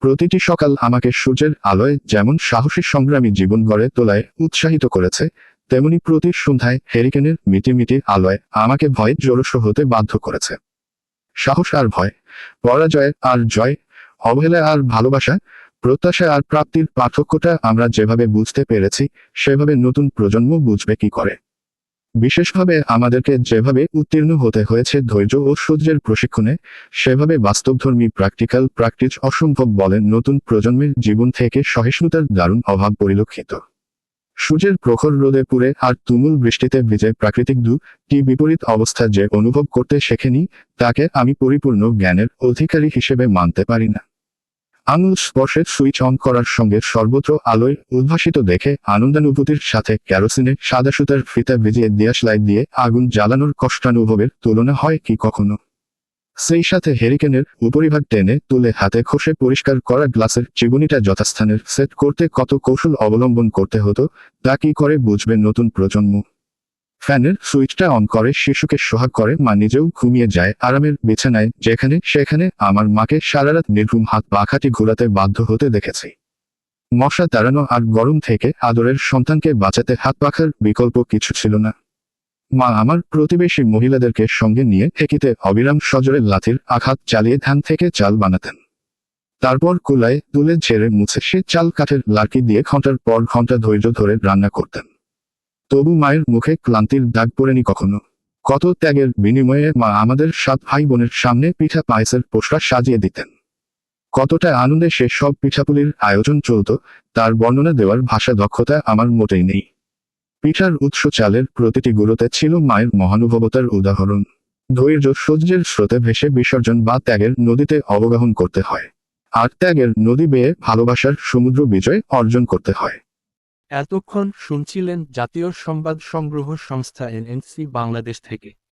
প্রতিটি সকাল আমাকে সূর্যের আলোয় যেমন সাহসী সংগ্রামী জীবন গড়ে তোলায় উৎসাহিত করেছে, তেমনি প্রতি সন্ধ্যায় হেরিকেনের মিটিমিটি আলোয় আমাকে ভয়ে জড়সড় হতে বাধ্য করেছে। সাহস আর ভয়, পরাজয় আর জয়, অবহেলা আর ভালোবাসা, প্রত্যাশা আর প্রাপ্তির পার্থক্যটা আমরা যেভাবে বুঝতে পেরেছি, সেভাবে নতুন প্রজন্ম বুঝবে কি করে? বিশেষভাবে আমাদেরকে যেভাবে উত্তীর্ণ হতে হয়েছে ধৈর্য ও সহ্যের প্রশিক্ষণে, সেভাবে বাস্তবধর্মী প্র্যাকটিক্যাল প্র্যাকটিস অসম্ভব বলে নতুন প্রজন্মের জীবন থেকে সহিষ্ণুতার দারুণ অভাব পরিলক্ষিত। সূর্যের প্রখর রোদে পুড়ে আর তুমুল বৃষ্টিতে ভিজে প্রাকৃতিক কি বিপরীত অবস্থা যে অনুভব করতে শেখেনি, তাকে আমি পরিপূর্ণ জ্ঞানের অধিকারী হিসেবে মানতে পারি না। আঙুল স্পর্শের সুইচ অন করার সঙ্গে সর্বত্র আলোয় উদ্ভাসিত দেখে আনন্দানুভূতির সাথে কেরোসিনে সাদা সুতার ফিতা ভিজিয়ে দিয়াশলাই দিয়ে আগুন জ্বালানোর কষ্টানুভবের তুলনা হয় কি কখনো? সেই সাথে হেরিকেনের উপরিভাগ টেনে তুলে হাতে ঘষে পরিষ্কার করা গ্লাসের চিবুনিটা যথাস্থানের সেট করতে কত কৌশল অবলম্বন করতে হতো, তা কি করে বুঝবে নতুন প্রজন্ম? ফ্যানের সুইচটা অন করে শিশুকে সোহাগ করে মা নিজেও ঘুমিয়ে যায় আরামের বিছানায়, যেখানে সেখানে আমার মাকে সারারাত নির্ঘুম হাত পাখাটি ঘোরাতে বাধ্য হতে দেখেছি। মশা তাড়ানো আর গরম থেকে আদরের সন্তানকে বাঁচাতে হাত পাখার বিকল্প কিছু ছিল না। মা আমার প্রতিবেশী মহিলাদেরকে সঙ্গে নিয়ে ঠেকিতে অবিরাম সজোরে লাথির আঘাত চালিয়ে ধান থেকে চাল বানাতেন। তারপর কুলায় তুলে ঝেড়ে মুছে সে চাল কাঠের লার্কি দিয়ে ঘন্টার পর ঘন্টা ধৈর্য ধরে রান্না করতেন। তবু মায়ের মুখে ক্লান্তির দাগ পড়েনি কখনো। কত ত্যাগের বিনিময়ে মা আমাদের 7 ভাই বোনের সামনে পিঠা পায়েসের পোশাক সাজিয়ে দিতেন। কতটা আনন্দে সে সব পিঠাপুলির আয়োজন চলত, তার বর্ণনা দেওয়ার ভাষা দক্ষতা আমার মোটেই নেই। পিঠার উৎস চালের প্রতিটি গুঁড়োতে ছিল মায়ের মহানুভবতার উদাহরণ। ধৈর্য সহ্যের স্রোতে ভেসে বিসর্জন বা ত্যাগের নদীতে অবগাহন করতে হয়, আর ত্যাগের নদী বেয়ে ভালোবাসার সমুদ্র বিজয় অর্জন করতে হয়। এতক্ষণ শুনছিলেন জাতীয় সংবাদ সংগ্রহ সংস্থা এনএনসি বাংলাদেশ থেকে।